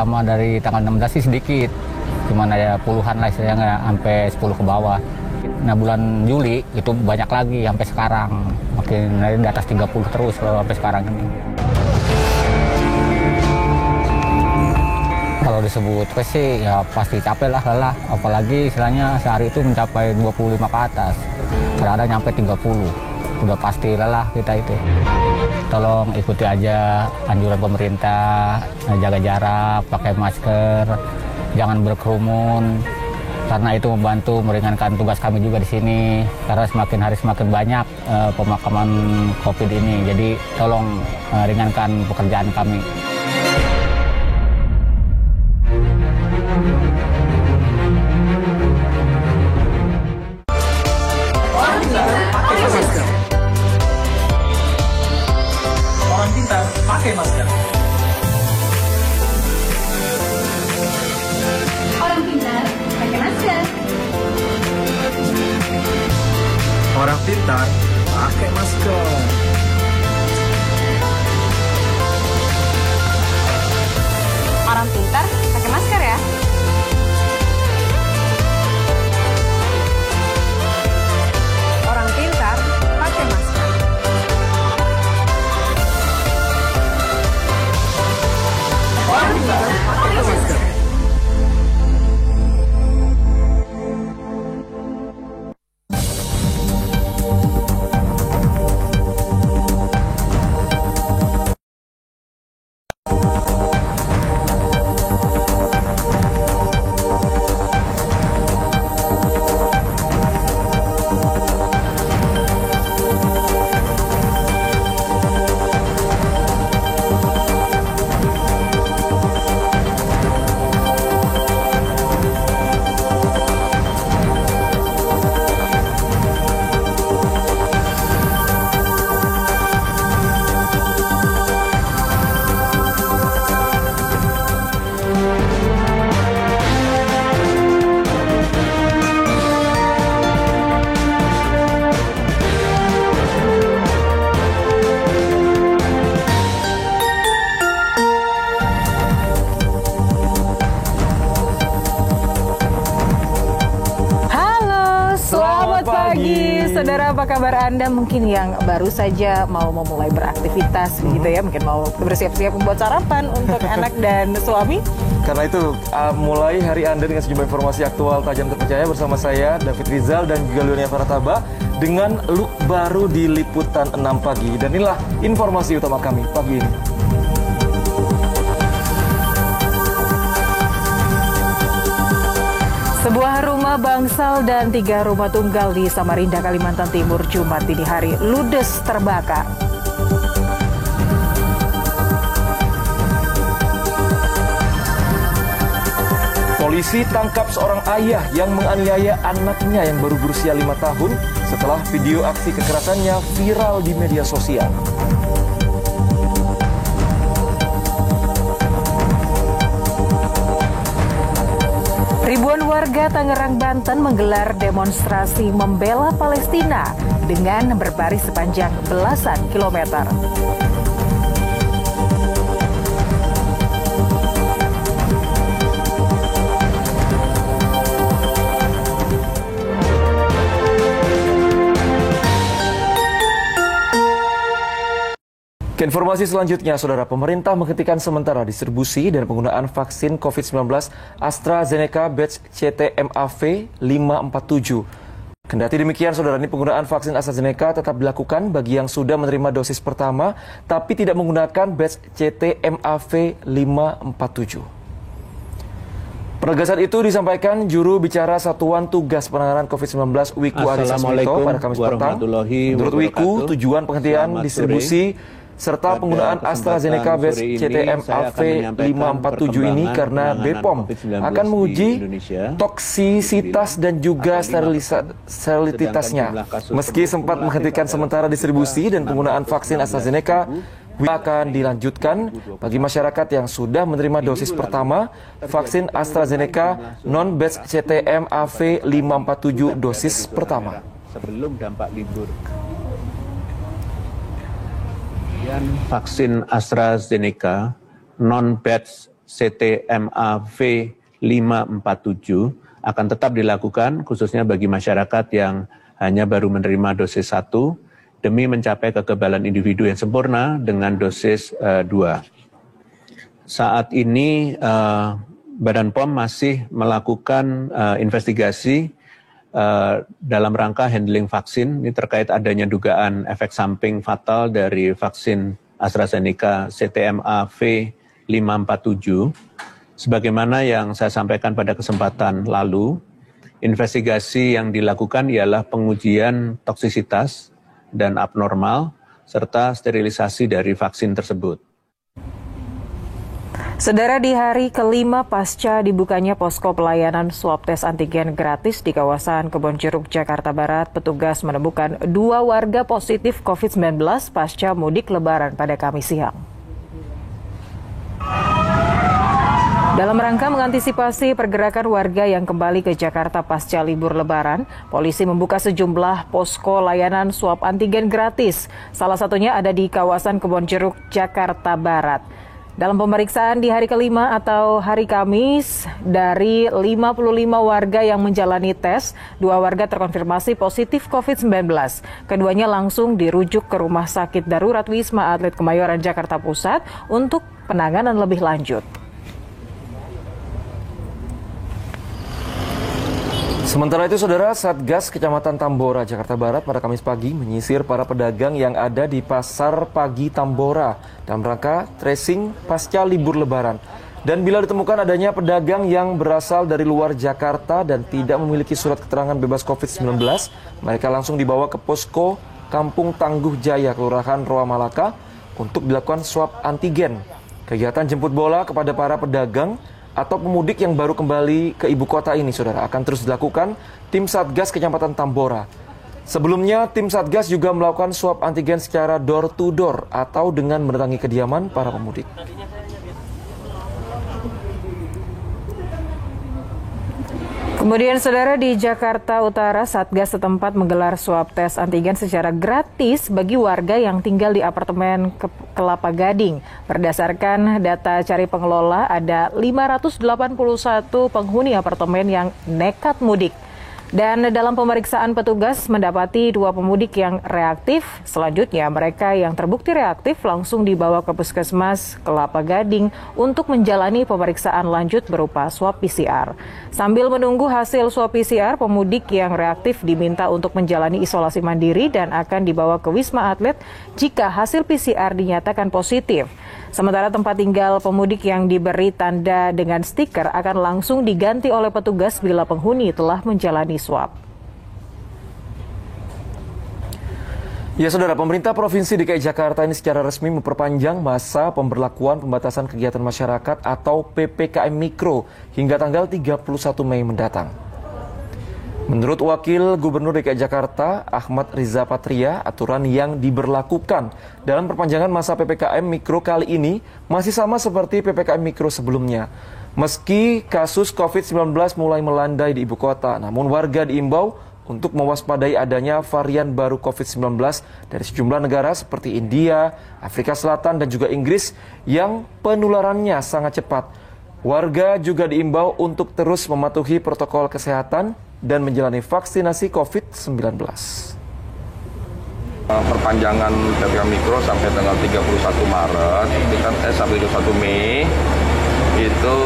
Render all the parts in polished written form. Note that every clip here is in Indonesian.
pertama dari tanggal 16 sih sedikit, cuman ada puluhan lah istilahnya, nggak sampai 10 ke bawah. Nah bulan Juli itu banyak lagi sampai sekarang, makin di atas 30 terus kalau sampai sekarang ini. Kalau disebut sih ya pasti capek lah lelah, apalagi istilahnya sehari itu mencapai 25 ke atas, kadang-kadang nyampe 30, udah pasti lelah kita itu. Tolong ikuti aja anjuran pemerintah, jaga jarak, pakai masker, jangan berkerumun, karena itu membantu meringankan tugas kami juga di sini, karena semakin hari semakin banyak pemakaman COVID ini, jadi tolong ringankan pekerjaan kami. Orang pintar pakai masker. Orang pintar pakai masker. Orang pintar pakai masker. Orang pintar pakai masker ya. Orang pintar pakai masker. Orang pintar pakai masker. Saudara, apa kabar Anda? Mungkin yang baru saja mau memulai beraktivitas gitu ya, mungkin mau bersiap-siap membuat sarapan untuk anak dan suami. Karena itu, mulai hari Anda dengan sejumlah informasi aktual tajam terpercaya bersama saya, David Rizal dan juga Leonia Farataba dengan look baru di Liputan 6 Pagi. Dan inilah informasi utama kami pagi ini. Sebuah rumah bangsal dan 3 rumah tunggal di Samarinda, Kalimantan Timur, Jumat dini hari ludes terbakar. Polisi tangkap seorang ayah yang menganiaya anaknya yang baru berusia 5 tahun setelah video aksi kekerasannya viral di media sosial. Ribuan warga Tangerang, Banten menggelar demonstrasi membela Palestina dengan berbaris sepanjang belasan kilometer. Informasi selanjutnya, Saudara, pemerintah menghentikan sementara distribusi dan penggunaan vaksin COVID-19 AstraZeneca batch CTMAV 547. Kendati demikian, Saudara, ini penggunaan vaksin AstraZeneca tetap dilakukan bagi yang sudah menerima dosis pertama, tapi tidak menggunakan batch CTMAV 547. Penegasan itu disampaikan juru bicara Satuan Tugas Penanganan COVID-19 Wiku Adhisa Smito pada Kamis petang. Menurut Wiku, tujuan penghentian distribusi serta penggunaan AstraZeneca batch CTMAV 547 ini karena BPOM akan menguji toksisitas dan juga sterilitasnya. Meski sempat menghentikan sementara distribusi dan penggunaan vaksin AstraZeneca, akan dilanjutkan bagi masyarakat yang sudah menerima dosis pertama vaksin AstraZeneca non-batch CTMAV 547 dosis pertama. Sebelum dampak libur. Vaksin AstraZeneca non-batch CTMA V547 akan tetap dilakukan khususnya bagi masyarakat yang hanya baru menerima dosis 1 demi mencapai kekebalan individu yang sempurna dengan dosis 2. Saat ini Badan POM masih melakukan investigasi dalam rangka handling vaksin ini terkait adanya dugaan efek samping fatal dari vaksin AstraZeneca CTMA V547. Sebagaimana yang saya sampaikan pada kesempatan lalu, investigasi yang dilakukan ialah pengujian toksisitas dan abnormal serta sterilisasi dari vaksin tersebut. Saudara, di hari kelima pasca dibukanya posko pelayanan swab tes antigen gratis di kawasan Kebonjeruk, Jakarta Barat, petugas menemukan 2 warga positif COVID-19 pasca mudik Lebaran pada Kamis siang. Dalam rangka mengantisipasi pergerakan warga yang kembali ke Jakarta pasca libur Lebaran, polisi membuka sejumlah posko layanan swab antigen gratis. Salah satunya ada di kawasan Kebonjeruk, Jakarta Barat. Dalam pemeriksaan di hari kelima atau hari Kamis, dari 55 warga yang menjalani tes, 2 warga terkonfirmasi positif COVID-19. Keduanya langsung dirujuk ke Rumah Sakit Darurat Wisma Atlet Kemayoran, Jakarta Pusat untuk penanganan lebih lanjut. Sementara itu, Saudara, Satgas Kecamatan Tambora, Jakarta Barat pada Kamis pagi menyisir para pedagang yang ada di Pasar Pagi Tambora dalam rangka tracing pasca libur Lebaran. Dan bila ditemukan adanya pedagang yang berasal dari luar Jakarta dan tidak memiliki surat keterangan bebas COVID-19, mereka langsung dibawa ke posko Kampung Tangguh Jaya, Kelurahan Roa Malaka untuk dilakukan swab antigen. Kegiatan jemput bola kepada para pedagang atau pemudik yang baru kembali ke ibu kota ini, Saudara, akan terus dilakukan tim Satgas Kecamatan Tambora. Sebelumnya, tim Satgas juga melakukan swab antigen secara door to door atau dengan mendatangi kediaman para pemudik. Kemudian, Saudara, di Jakarta Utara, Satgas setempat menggelar swab tes antigen secara gratis bagi warga yang tinggal di apartemen Kelapa Gading. Berdasarkan data cari pengelola, ada 581 penghuni apartemen yang nekat mudik. Dan dalam pemeriksaan petugas mendapati 2 pemudik yang reaktif. Selanjutnya mereka yang terbukti reaktif langsung dibawa ke Puskesmas Kelapa Gading untuk menjalani pemeriksaan lanjut berupa swab PCR. Sambil menunggu hasil swab PCR, pemudik yang reaktif diminta untuk menjalani isolasi mandiri dan akan dibawa ke Wisma Atlet jika hasil PCR dinyatakan positif. Sementara tempat tinggal pemudik yang diberi tanda dengan stiker akan langsung diganti oleh petugas bila penghuni telah menjalani swab. Ya, Saudara, pemerintah Provinsi DKI Jakarta ini secara resmi memperpanjang masa pemberlakuan pembatasan kegiatan masyarakat atau PPKM Mikro hingga tanggal 31 Mei mendatang. Menurut Wakil Gubernur DKI Jakarta, Ahmad Riza Patria, aturan yang diberlakukan dalam perpanjangan masa PPKM Mikro kali ini masih sama seperti PPKM Mikro sebelumnya. Meski kasus COVID-19 mulai melandai di ibu kota, namun warga diimbau untuk mewaspadai adanya varian baru COVID-19 dari sejumlah negara seperti India, Afrika Selatan, dan juga Inggris yang penularannya sangat cepat. Warga juga diimbau untuk terus mematuhi protokol kesehatan dan menjalani vaksinasi COVID-19. Perpanjangan PPKM Mikro sampai tanggal 31 Maret, itu kan sampai 21 Mei, itu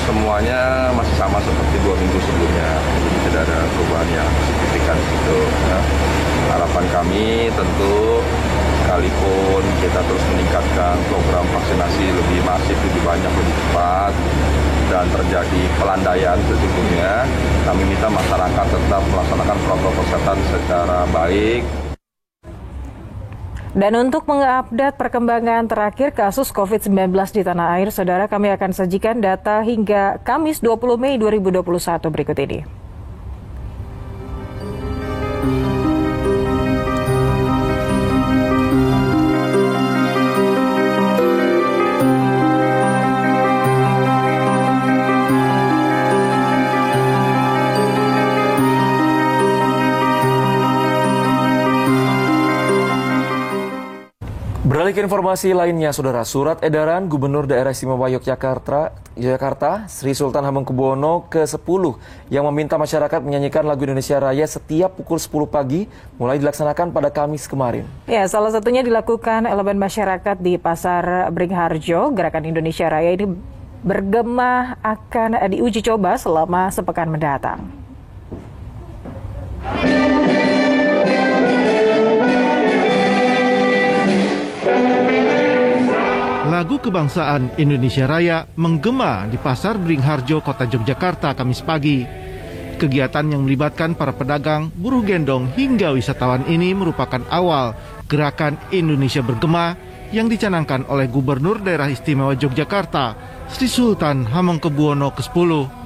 semuanya masih sama seperti 2 minggu sebelumnya. Jadi tidak ada perubahan yang signifikan gitu. Ya. Harapan kami tentu sekalipun kita terus meningkatkan program vaksinasi lebih masif, lebih banyak, lebih cepat, dan terjadi pelandaian sesungguhnya, kami minta masyarakat tetap melaksanakan protokol kesehatan secara baik. Dan untuk mengupdate perkembangan terakhir kasus COVID-19 di tanah air, Saudara, kami akan sajikan data hingga Kamis 20 Mei 2021 berikut ini. Beralih ke informasi lainnya, Saudara. Surat edaran Gubernur Daerah Istimewa Yogyakarta, Sri Sultan Hamengkubuwono ke-10 yang meminta masyarakat menyanyikan lagu Indonesia Raya setiap pukul 10 pagi mulai dilaksanakan pada Kamis kemarin. Ya, salah satunya dilakukan elemen masyarakat di Pasar Beringharjo. Gerakan Indonesia Raya ini bergema akan diuji coba selama sepekan mendatang. Lagu kebangsaan Indonesia Raya menggema di Pasar Beringharjo, Kota Yogyakarta, Kamis pagi. Kegiatan yang melibatkan para pedagang, buruh gendong hingga wisatawan ini merupakan awal gerakan Indonesia Bergema yang dicanangkan oleh Gubernur Daerah Istimewa Yogyakarta, Sri Sultan Hamengkubuwono ke-10.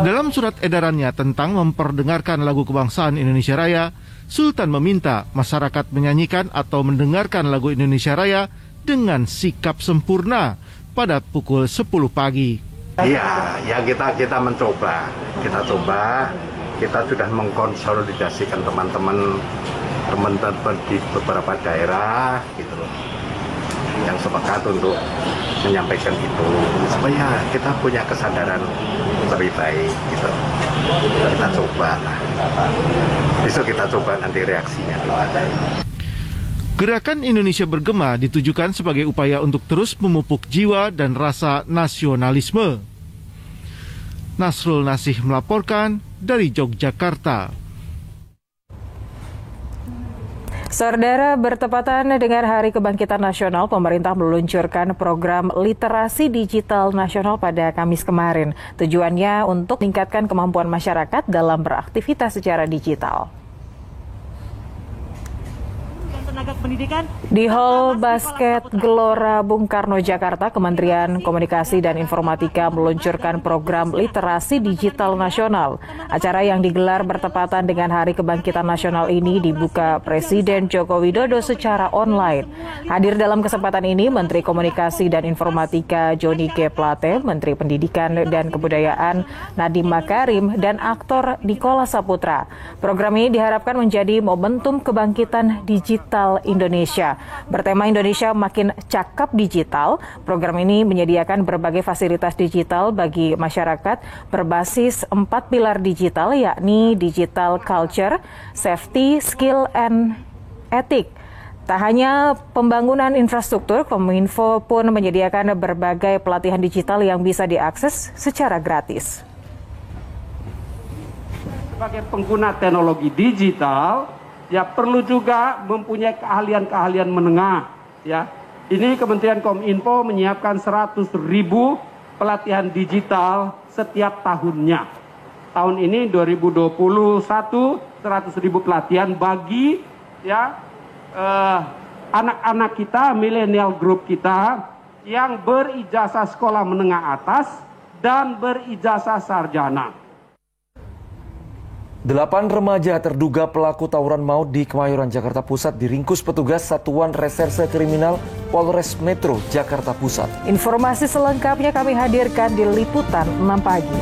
Dalam surat edarannya tentang memperdengarkan lagu kebangsaan Indonesia Raya, Sultan meminta masyarakat menyanyikan atau mendengarkan lagu Indonesia Raya dengan sikap sempurna pada pukul 10 pagi. Iya, ya kita mencoba. Kita sudah mengkonsolidasikan teman-teman di beberapa daerah gitu loh, yang sepakat untuk menyampaikan itu supaya kita punya kesadaran lebih baik gitu. Kita coba lah. Besok kita coba nanti reaksinya gimana. Gerakan Indonesia Bergema ditujukan sebagai upaya untuk terus memupuk jiwa dan rasa nasionalisme. Nasrul Nasih melaporkan dari Yogyakarta. Saudara, bertepatan dengan Hari Kebangkitan Nasional, pemerintah meluncurkan program literasi digital nasional pada Kamis kemarin. Tujuannya untuk meningkatkan kemampuan masyarakat dalam beraktivitas secara digital. Di Hall Basket Gelora Bung Karno, Jakarta, Kementerian Komunikasi dan Informatika meluncurkan program literasi digital nasional. Acara yang digelar bertepatan dengan Hari Kebangkitan Nasional ini dibuka Presiden Joko Widodo secara online. Hadir dalam kesempatan ini Menteri Komunikasi dan Informatika Johnny G. Plate, Menteri Pendidikan dan Kebudayaan Nadiem Makarim, dan aktor Nicholas Saputra. Program ini diharapkan menjadi momentum kebangkitan digital Indonesia. Bertema Indonesia Makin Cakap Digital, program ini menyediakan berbagai fasilitas digital bagi masyarakat berbasis 4 pilar digital, yakni digital culture, safety, skill, and ethic. Tak hanya pembangunan infrastruktur, Kominfo pun menyediakan berbagai pelatihan digital yang bisa diakses secara gratis. Sebagai pengguna teknologi digital, ya perlu juga mempunyai keahlian-keahlian menengah. Ya, ini Kementerian Kominfo menyiapkan 100.000 pelatihan digital setiap tahunnya. Tahun ini 2021 100.000 pelatihan bagi ya anak-anak kita, milenial group kita yang berijazah sekolah menengah atas dan berijazah sarjana. 8 remaja terduga pelaku tawuran maut di Kemayoran, Jakarta Pusat diringkus petugas Satuan Reserse Kriminal Polres Metro Jakarta Pusat. Informasi selengkapnya kami hadirkan di Liputan 6 Pagi.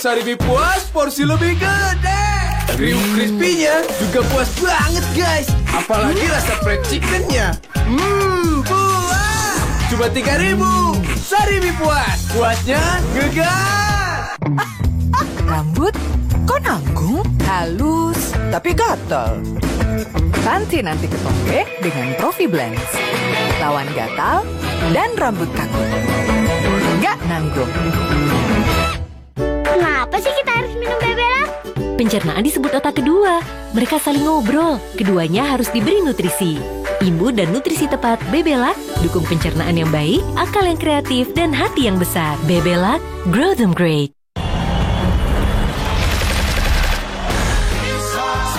Saribi puas, porsi lebih gede. Kriuk crispy-nya juga puas banget, guys. Apalagi rasa fried chicken-nya. Puas. Cuma 3.000. Saribi puas. Puasnya ngegas. Rambut kok nanggung? Halus. tapi gatal. Nanti ketombe dengan Profi Blends. Lawan gatal dan rambut kaku. Nggak nanggung. Kenapa sih kita harus minum Bebelac? Pencernaan disebut otak kedua. Mereka saling ngobrol. Keduanya harus diberi nutrisi. Imbu dan nutrisi tepat Bebelac dukung pencernaan yang baik, akal yang kreatif, dan hati yang besar. Bebelac, grow them great.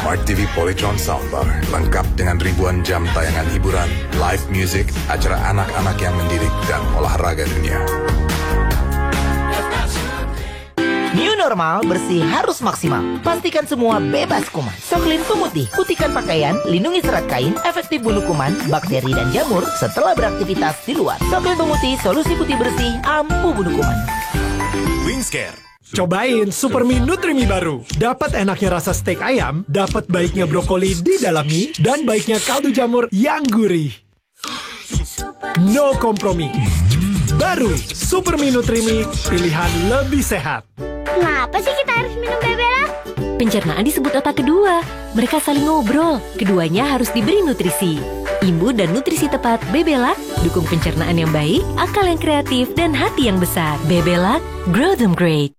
Smart TV Polytron Soundbar lengkap dengan ribuan jam tayangan hiburan, live music, acara anak-anak yang mendidik, dan olahraga dunia. New normal, bersih harus maksimal. Pastikan semua bebas kuman. Soklin pemutih, putihkan pakaian, lindungi serat kain, efektif bunuh kuman, bakteri, dan jamur setelah beraktivitas di luar. Soklin pemutih, solusi putih bersih, ampuh bunuh kuman. Wingscare. Cobain Supermi Nutrimi baru. Dapat enaknya rasa steak ayam, dapat baiknya brokoli di dalam mie, dan baiknya kaldu jamur yang gurih. No kompromi. Baru Supermi Nutrimi, pilihan lebih sehat. Kenapa sih kita harus minum Bebelac? Pencernaan disebut otak kedua. Mereka saling ngobrol. Keduanya harus diberi nutrisi. Imbu dan nutrisi tepat Bebelac dukung pencernaan yang baik, akal yang kreatif, dan hati yang besar. Bebelac, grow them great.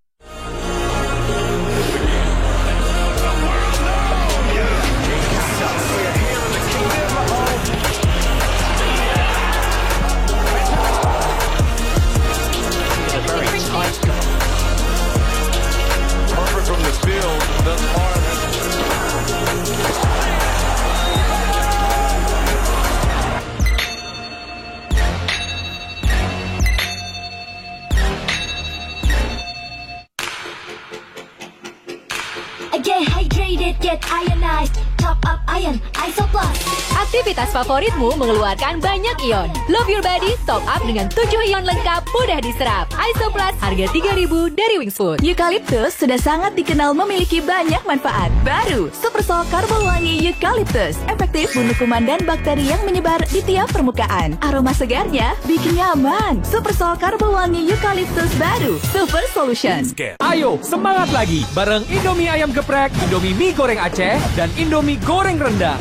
Get hydrated, get ionized. Top up ion, Isoplus. Aktivitas favoritmu mengeluarkan banyak ion. Love your body, top up dengan 7 ion lengkap, mudah diserap. Isoplus, harga 3.000 dari Wings Food. Eukaliptus sudah sangat dikenal memiliki banyak manfaat. Baru, Super Sol Karbol Wangi Eukaliptus. Efektif bunuh kuman dan bakteri yang menyebar di tiap permukaan. Aroma segarnya bikin nyaman. Super Sol Karbol Wangi Eukaliptus baru. Super Solution. Ayo, semangat lagi bareng Indomie ayam geprek, Indomie mie goreng Aceh, dan Indomie goreng rendang.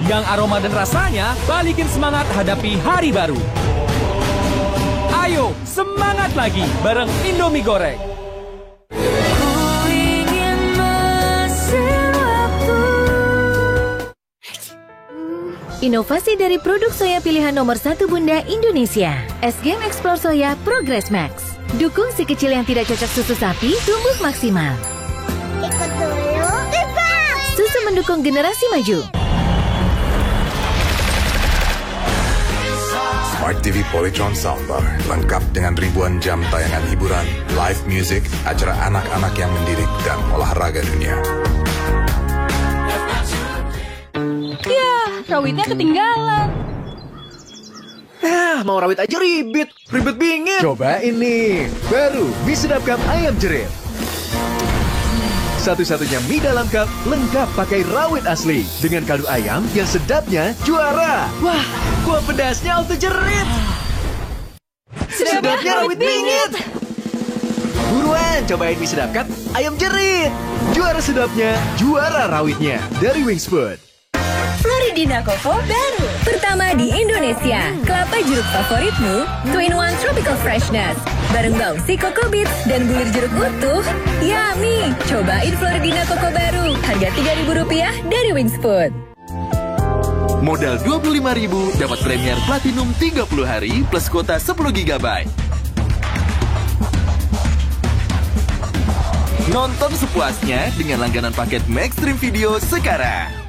Yang aroma dan rasanya balikin semangat hadapi hari baru. Ayo, semangat lagi bareng Indomie goreng. Inovasi dari produk soya pilihan nomor 1 Bunda Indonesia. SGM Explore Soya Progress Max. Dukung si kecil yang tidak cocok susu sapi tumbuh maksimal. Ikut dulu, Susu mendukung generasi maju. Smart TV Polytron Soundbar lengkap dengan ribuan jam tayangan hiburan, live music, acara anak-anak yang mendidik, dan olahraga dunia. Ya, rawitnya ketinggalan. Mau rawit aja ribet bingit. Cobain nih, baru mie sedap cup ayam jerit. Satu-satunya mie dalam cup lengkap pakai rawit asli dengan kaldu ayam yang sedapnya juara. Wah, kuah pedasnya auto jerit. Sedapnya rawit bingit. Buruan cobain mie sedap cup ayam jerit. Juara sedapnya, juara rawitnya dari Wings Food. Floridina Coco baru. Pertama di Indonesia. Kelapa jeruk favoritmu, 2-in-1 Tropical Freshness. Bareng Bouncy Coco Beats dan bulir jeruk utuh. Yummy! Cobain Floridina Coco baru. Harga Rp3.000 dari Wings Food. Modal Rp25.000 dapat Premier Platinum 30 hari plus kuota 10 GB. Nonton sepuasnya dengan langganan paket Maxstream Video sekarang.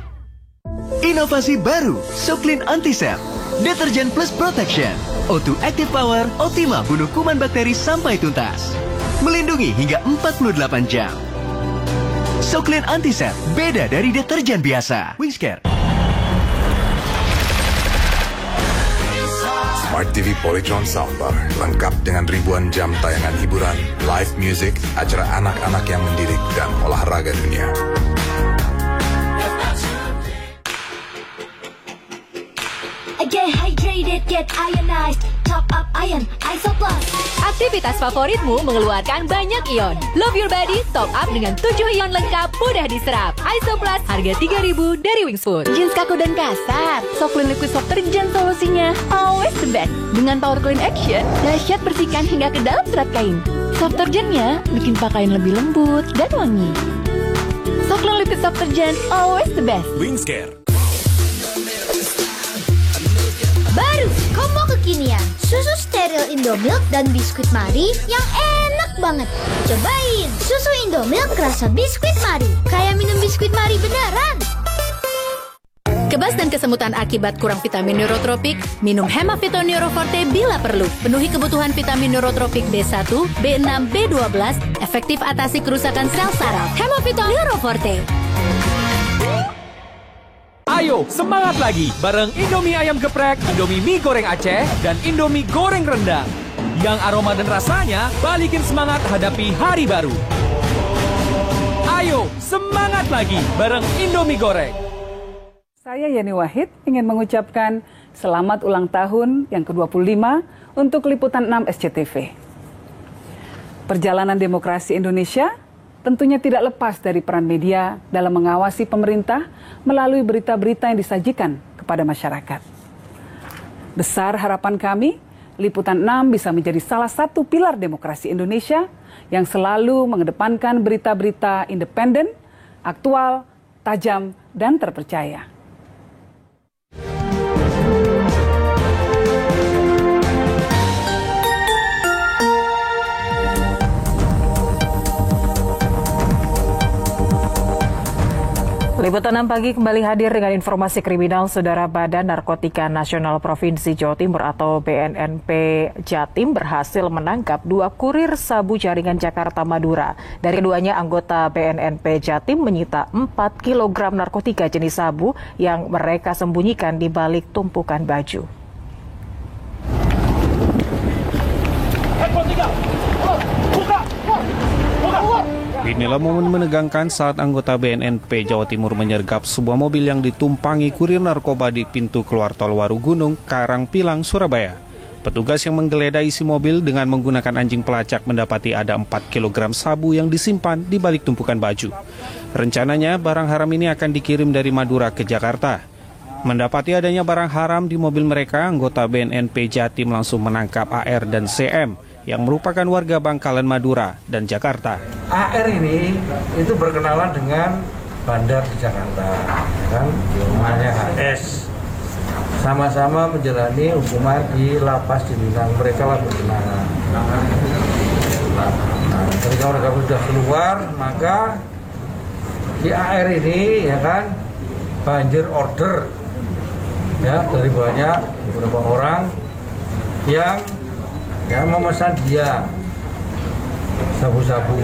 Inovasi baru, Soklin Antisep. Deterjen plus protection. O2 Active Power, Optima bunuh kuman bakteri sampai tuntas. Melindungi hingga 48 jam. Soklin Antisep, beda dari deterjen biasa. Wingscare. Smart TV Polytron Soundbar lengkap dengan ribuan jam tayangan hiburan, live music, acara anak-anak yang mendidik, dan olahraga dunia. Get hydrated, get ionized. Top up ion, Isoplus. Aktivitas favoritmu mengeluarkan banyak ion. Love your body, top up dengan 7 ion lengkap, mudah diserap. Iso Plus, harga 3.000 dari Wings Food. Jeans kaku dan kasar, Soclean Liquid Soft Detergent solusinya. Always the best. Dengan Power Clean Action, dahsyat bersihkan hingga ke dalam serat kain. Soft Detergentnya bikin pakaian lebih lembut dan wangi. Soclean Liquid Soft Detergent, always the best. Wingscare. Baru, combo kekinian, susu steril Indomilk dan biskuit Marie yang enak banget. Cobain, susu Indomilk rasa biskuit Marie, kayak minum biskuit Marie beneran. Kebas dan kesemutan akibat kurang vitamin neurotropik, minum Hemavito Neuroforte bila perlu. Penuhi kebutuhan vitamin neurotropik B1, B6, B12, efektif atasi kerusakan sel saraf. Hemavito Neuroforte. Ayo, semangat lagi bareng Indomie Ayam Geprek, Indomie Mie Goreng Aceh, dan Indomie Goreng Rendang. Yang aroma dan rasanya balikin semangat hadapi hari baru. Ayo, semangat lagi bareng Indomie Goreng. Saya Yani Wahid ingin mengucapkan selamat ulang tahun yang ke-25 untuk Liputan 6 SCTV. Perjalanan demokrasi Indonesia tentunya tidak lepas dari peran media dalam mengawasi pemerintah melalui berita-berita yang disajikan kepada masyarakat. Besar harapan kami, Liputan 6 bisa menjadi salah satu pilar demokrasi Indonesia yang selalu mengedepankan berita-berita independen, aktual, tajam, dan terpercaya. Liputan 6 pagi kembali hadir dengan informasi kriminal. Saudara, Badan Narkotika Nasional Provinsi Jawa Timur atau BNNP Jatim berhasil menangkap 2 kurir sabu jaringan Jakarta Madura. Dari keduanya, anggota BNNP Jatim menyita 4 kg narkotika jenis sabu yang mereka sembunyikan di balik tumpukan baju. Inilah momen menegangkan saat anggota BNNP Jawa Timur menyergap sebuah mobil yang ditumpangi kurir narkoba di pintu keluar tol Warugunung, Karangpilang, Surabaya. Petugas yang menggeledah isi mobil dengan menggunakan anjing pelacak mendapati ada 4 kg sabu yang disimpan di balik tumpukan baju. Rencananya barang haram ini akan dikirim dari Madura ke Jakarta. Mendapati adanya barang haram di mobil mereka, anggota BNNP Jatim langsung menangkap AR dan CM yang merupakan warga Bangkalan, Madura, dan Jakarta. AR ini itu berkenalan dengan bandar di Jakarta, kan? Namanya HS. Sama-sama menjalani hukuman di lapas di Minang. Mereka lah berkenalan. Nah, ketika mereka sudah keluar, maka di AR ini, ya kan, banjir order, ya, dari banyak beberapa orang yang memesan dia sabu-sabu.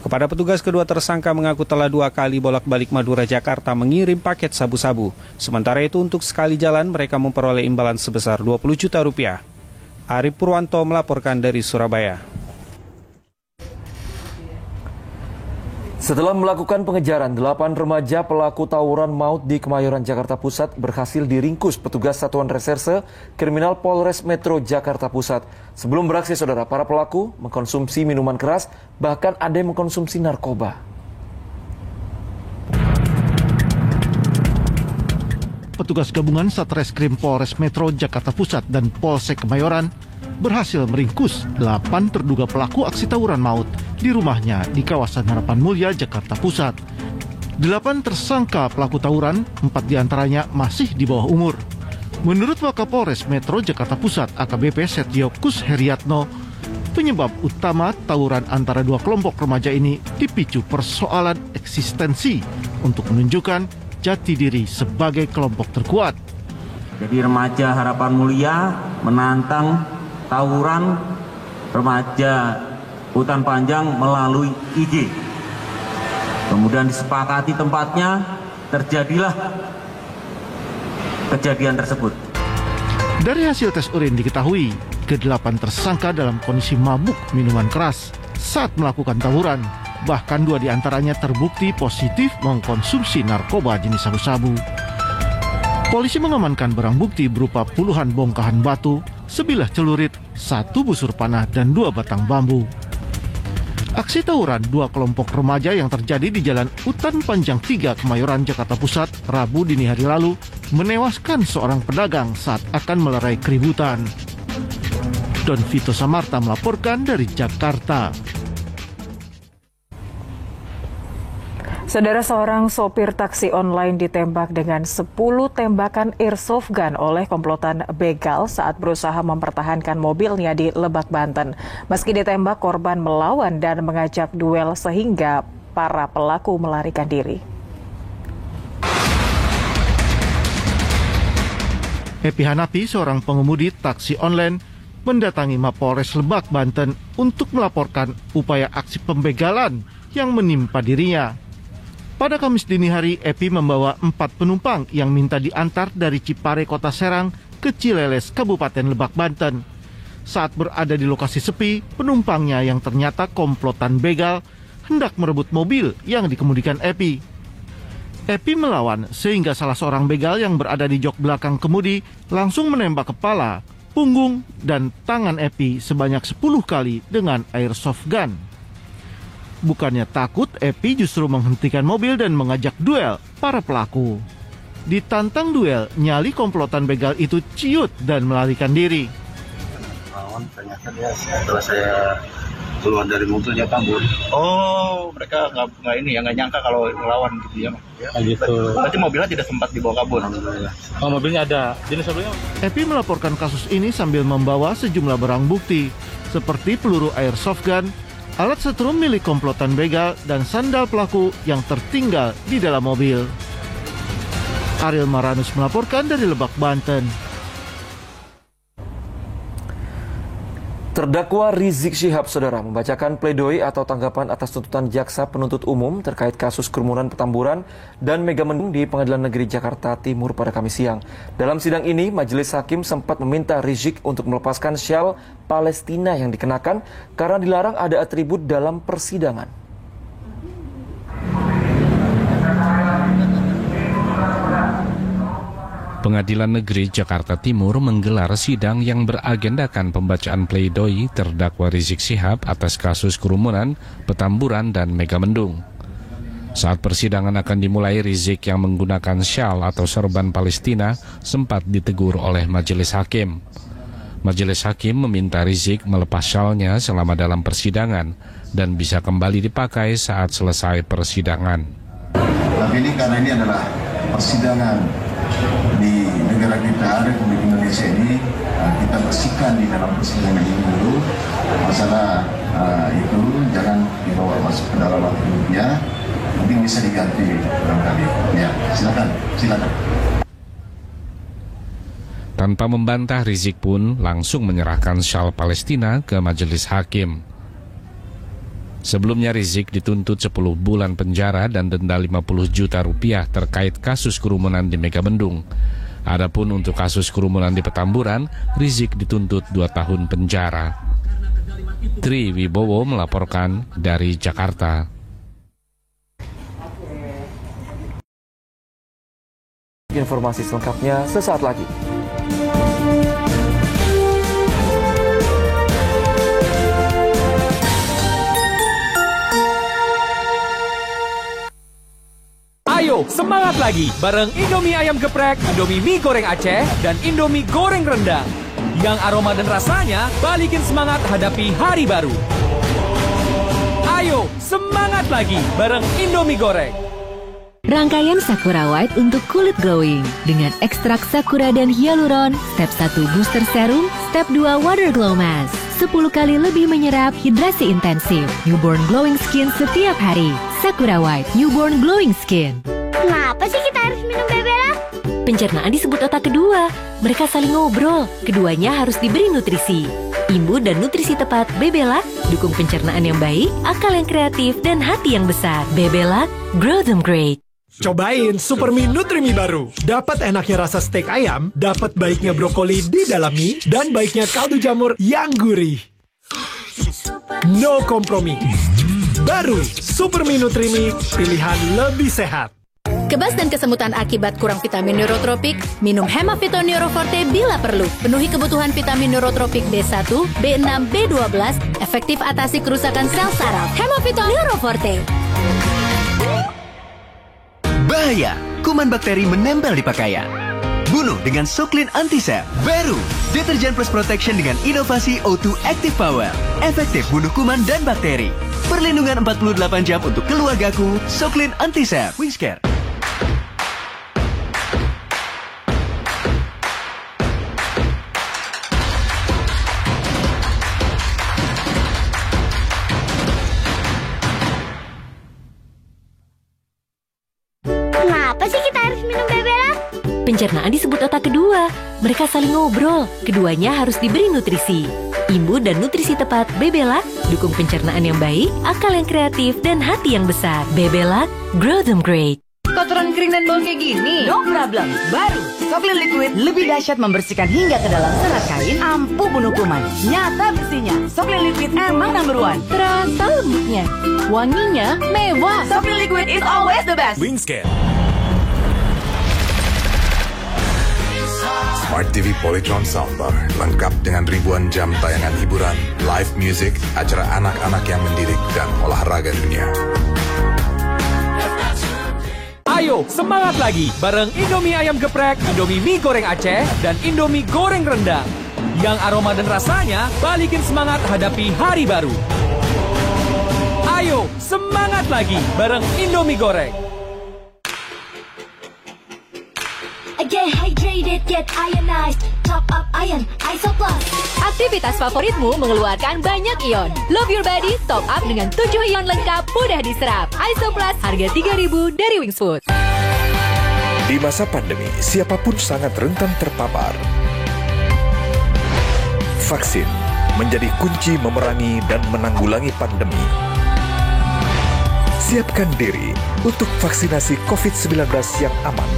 Kepada petugas, kedua tersangka mengaku telah 2 kali bolak-balik Madura Jakarta mengirim paket sabu-sabu. Sementara itu untuk sekali jalan mereka memperoleh imbalan sebesar 20 juta rupiah. Arif Purwanto melaporkan dari Surabaya. Setelah melakukan pengejaran, 8 remaja pelaku tawuran maut di Kemayoran, Jakarta Pusat berhasil diringkus petugas Satuan Reserse Kriminal Polres Metro Jakarta Pusat. Sebelum beraksi, saudara, para pelaku mengkonsumsi minuman keras, bahkan ada yang mengkonsumsi narkoba. Petugas gabungan Satreskrim Polres Metro Jakarta Pusat dan Polsek Kemayoran berhasil meringkus 8 terduga pelaku aksi tawuran maut di rumahnya di kawasan Harapan Mulia, Jakarta Pusat. 8 tersangka pelaku tawuran, 4 diantaranya masih di bawah umur. Menurut Wakapolres Metro Jakarta Pusat AKBP Setio Kus Heriatno, penyebab utama tawuran antara 2 kelompok remaja ini dipicu persoalan eksistensi untuk menunjukkan jati diri sebagai kelompok terkuat. Jadi remaja Harapan Mulia menantang tawuran remaja Hutan Panjang melalui IG. Kemudian disepakati tempatnya, terjadilah kejadian tersebut. Dari hasil tes urin diketahui, ke-8 tersangka dalam kondisi mabuk minuman keras saat melakukan tawuran. Bahkan 2 diantaranya terbukti positif mengkonsumsi narkoba jenis sabu-sabu. Polisi mengamankan barang bukti berupa puluhan bongkahan batu, sebilah celurit, 1 busur panah, dan 2 batang bambu. Aksi tawuran 2 kelompok remaja yang terjadi di Jalan Utan Panjang 3, Kemayoran, Jakarta Pusat, Rabu dini hari lalu, menewaskan seorang pedagang saat akan melerai keributan. Don Vito Samarta melaporkan dari Jakarta. Saudara, seorang sopir taksi online ditembak dengan 10 tembakan airsoft gun oleh komplotan begal saat berusaha mempertahankan mobilnya di Lebak, Banten. Meski ditembak, korban melawan dan mengajak duel sehingga para pelaku melarikan diri. Epi Hanapi, seorang pengemudi taksi online, mendatangi Mapolres Lebak, Banten untuk melaporkan upaya aksi pembegalan yang menimpa dirinya. Pada Kamis dini hari, Epi membawa 4 penumpang yang minta diantar dari Cipare, Kota Serang ke Cileles, Kabupaten Lebak, Banten. Saat berada di lokasi sepi, penumpangnya yang ternyata komplotan begal hendak merebut mobil yang dikemudikan Epi. Epi melawan sehingga salah seorang begal yang berada di jok belakang kemudi langsung menembak kepala, punggung, dan tangan Epi sebanyak 10 kali dengan airsoft gun. Bukannya takut, Epi justru menghentikan mobil dan mengajak duel para pelaku. Ditantang duel, nyali komplotan begal itu ciut dan melarikan diri. Ternyata dia setelah saya keluar dari mobilnya kabur. Oh, mereka nggak nyangka kalau ngelawan gitu ya. Gitu. Berarti mobilnya tidak sempat dibawa kabur. Oh, mobilnya ada. Jenis mobilnya? Epi melaporkan kasus ini sambil membawa sejumlah barang bukti seperti peluru airsoft gun, alat setrum milik komplotan begal, dan sandal pelaku yang tertinggal di dalam mobil. Ariel Maranus melaporkan dari Lebak, Banten. Terdakwa Rizik Syihab, saudara, membacakan pledoi atau tanggapan atas tuntutan jaksa penuntut umum terkait kasus kerumunan Petamburan dan Megamendung di Pengadilan Negeri Jakarta Timur pada Kamis siang. Dalam sidang ini, majelis hakim sempat meminta Rizik untuk melepaskan syal Palestina yang dikenakan karena dilarang ada atribut dalam persidangan. Pengadilan Negeri Jakarta Timur menggelar sidang yang beragendakan pembacaan pledoi terdakwa Rizik Syihab atas kasus kerumunan Petamburan dan Megamendung. Saat persidangan akan dimulai, Rizik yang menggunakan syal atau serban Palestina sempat ditegur oleh majelis hakim. Majelis hakim meminta Rizik melepas syalnya selama dalam persidangan dan bisa kembali dipakai saat selesai persidangan. Tapi ini karena ini adalah persidangan di negara kita, Republik Indonesia ini, kita bersihkan di dalam persidangan ini dulu. Masalah itu jangan dibawa masuk ke dalam waktunya, mungkin bisa diganti barangkali. Ya, silakan. Tanpa membantah, Rizik pun langsung menyerahkan syal Palestina ke majelis hakim. Sebelumnya Rizik dituntut 10 bulan penjara dan denda 50 juta rupiah terkait kasus kerumunan di Megamendung. Adapun untuk kasus kerumunan di Petamburan, Rizik dituntut 2 tahun penjara. Tri Wibowo melaporkan dari Jakarta. Informasi selengkapnya sesaat lagi. Ayo, semangat lagi bareng Indomie Ayam Geprek, Indomie Mie Goreng Aceh, dan Indomie Goreng Rendang. Yang aroma dan rasanya balikin semangat hadapi hari baru. Ayo, semangat lagi bareng Indomie Goreng. Rangkaian Sakura White untuk kulit glowing dengan ekstrak sakura dan hyaluron, step 1 booster serum, step 2 water glow mask. 10 kali lebih menyerap hidrasi intensif. Newborn glowing skin setiap hari. Sakura White, newborn glowing skin. Kenapa sih kita harus minum Bebela? Pencernaan disebut otak kedua. Mereka saling ngobrol. Keduanya harus diberi nutrisi. Imbu dan nutrisi tepat Bebela dukung pencernaan yang baik, akal yang kreatif, dan hati yang besar. Bebela, grow them great. Cobain Supermi Nutrimi baru. Dapat enaknya rasa steak ayam, dapat baiknya brokoli di dalam mie, dan baiknya kaldu jamur yang gurih. No kompromi. Baru Supermi Nutrimi, pilihan lebih sehat. Kebas dan kesemutan akibat kurang vitamin neurotropik, minum Hemavito Neuroforte bila perlu. Penuhi kebutuhan vitamin neurotropik B1, B6, B12, efektif atasi kerusakan sel saraf. Hemavito Neuroforte. Bahaya, kuman bakteri menempel di pakaian. Bunuh dengan Soklin Antisep. Baru, deterjen plus protection dengan inovasi O2 Active Power. Efektif bunuh kuman dan bakteri. Perlindungan 48 jam untuk keluargaku. Soklin Antisep. Wingscare. Kenapa sih kita harus minum Bebelat? Pencernaan disebut otak kedua. Mereka saling ngobrol. Keduanya harus diberi nutrisi. Imbu dan nutrisi tepat Bebelak dukung pencernaan yang baik, akal yang kreatif, dan hati yang besar. Bebelak, grow them great. Kotoran kering dan bau kayak gini? No problem. Baru, Soklin Liquid lebih dahsyat membersihkan hingga ke dalam serat kain, ampuh bunuh kuman. Nyata bersihnya. Soklin Liquid emang number one. Terasa lembutnya, wanginya mewah. Soklin Liquid is always the best. Wingscare. Smart TV Polytron Soundbar lengkap dengan ribuan jam tayangan hiburan, live music, acara anak-anak yang mendidik, dan olahraga dunia. Ayo, semangat lagi bareng Indomie Ayam Geprek, Indomie Mie Goreng Aceh, dan Indomie Goreng Rendang. Yang aroma dan rasanya balikin semangat hadapi hari baru. Ayo, semangat lagi bareng Indomie Goreng. Get hydrated, get ionized. Top up iron, Isoplus. Aktivitas favoritmu mengeluarkan banyak ion. Love your body, top up dengan 7 ion lengkap, mudah diserap. Isoplus, harga 3.000 dari Wings Food. Di masa pandemi, siapapun sangat rentan terpapar. Vaksin menjadi kunci memerangi dan menanggulangi pandemi. Siapkan diri untuk vaksinasi COVID-19 yang aman.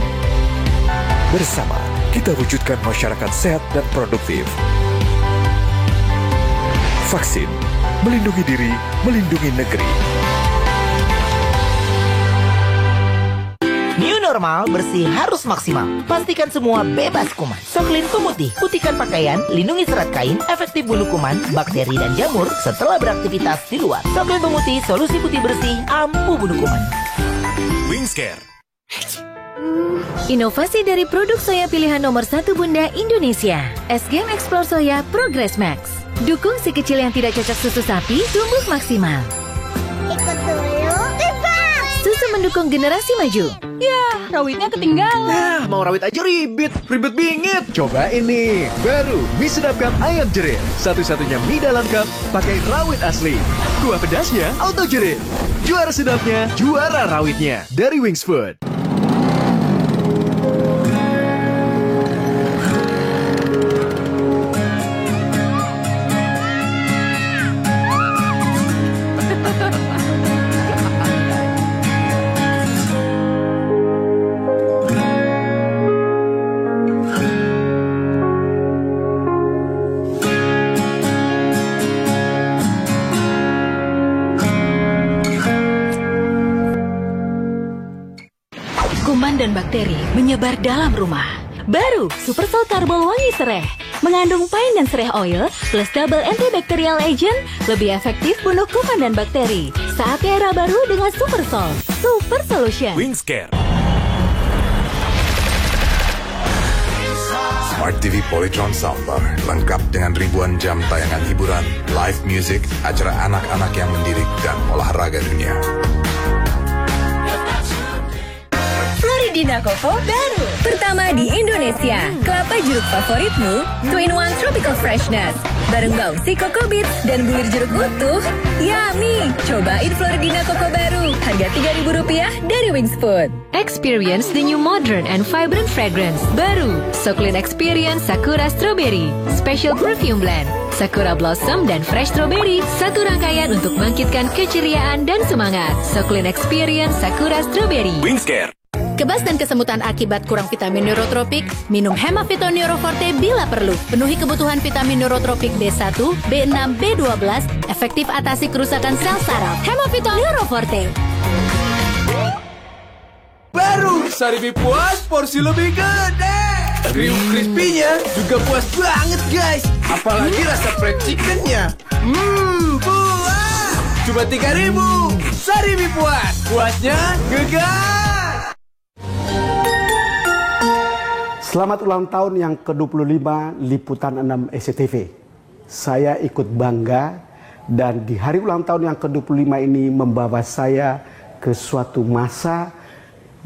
Bersama, kita wujudkan masyarakat sehat dan produktif. Vaksin, melindungi diri, melindungi negeri. New normal, bersih harus maksimal. Pastikan semua bebas kuman. Soklin Pemutih, putihkan pakaian, lindungi serat kain, efektif bunuh kuman, bakteri, dan jamur setelah beraktivitas di luar. Soklin Pemutih, solusi putih bersih, ampuh bunuh kuman. Wingscare. Inovasi dari produk soya pilihan nomor 1 Bunda Indonesia. SGM Explore Soya Progress Max. Dukung si kecil yang tidak cocok susu sapi tumbuh maksimal. Ikut dulu, Susu mendukung generasi maju. Ya, rawitnya ketinggalan. Nah, mau rawit aja ribet bingit. Coba ini, baru mie sedapkan ayam jerit. Satu-satunya mie dalam cup pakai rawit asli. Kuah pedasnya auto jerit. Juara sedapnya, juara rawitnya dari Wings Food. Dan bakteri menyebar dalam rumah. Baru Super Salt Karbol Wangi Sereh mengandung pine dan sereh oil plus double antibacterial agent, lebih efektif bunuh kuman dan bakteri. Saatnya era baru dengan Super Salt, Super Solution. Wingscare. Smart TV Polytron Soundbar lengkap dengan ribuan jam tayangan hiburan, live music, acara anak-anak yang mendidik, dan olahraga dunia. Floridina Coco baru pertama di Indonesia. Kelapa jeruk favoritmu, 2-in-1 Tropical Freshness. Bareng bau si Coco Beats dan bulir jeruk utuh. Yummy! Cobain Floridina Coco baru. Harga Rp3.000 dari Wings Food. Experience the new modern and vibrant fragrance. Baru Soklin Experience Sakura Strawberry. Special perfume blend. Sakura Blossom dan Fresh Strawberry. Satu rangkaian untuk bangkitkan keceriaan dan semangat. Soklin Experience Sakura Strawberry. Wingscare. Kebas dan kesemutan akibat kurang vitamin neurotropik, minum Hemavito Neuroforte bila perlu. Penuhi kebutuhan vitamin neurotropik B1, B6, B12, efektif atasi kerusakan sel saraf. Hemavito Neuroforte. Baru Saribi puas, porsi lebih gede. Kriuk crispy-nya juga puas banget guys. Apalagi rasa fried chicken-nya. Puas. Cuma 3.000. Saribi puas. Puasnya ngegas. Selamat ulang tahun yang ke-25 Liputan 6 SCTV. Saya ikut bangga dan di hari ulang tahun yang ke-25 ini membawa saya ke suatu masa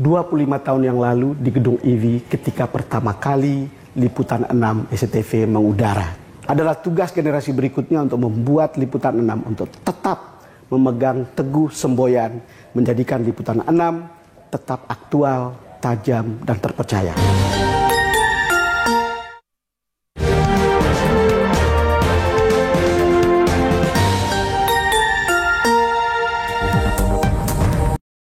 25 tahun yang lalu di Gedung IWI ketika pertama kali Liputan 6 SCTV mengudara. Adalah tugas generasi berikutnya untuk membuat Liputan 6 untuk tetap memegang teguh semboyan, menjadikan Liputan 6 tetap aktual, tajam, dan terpercaya.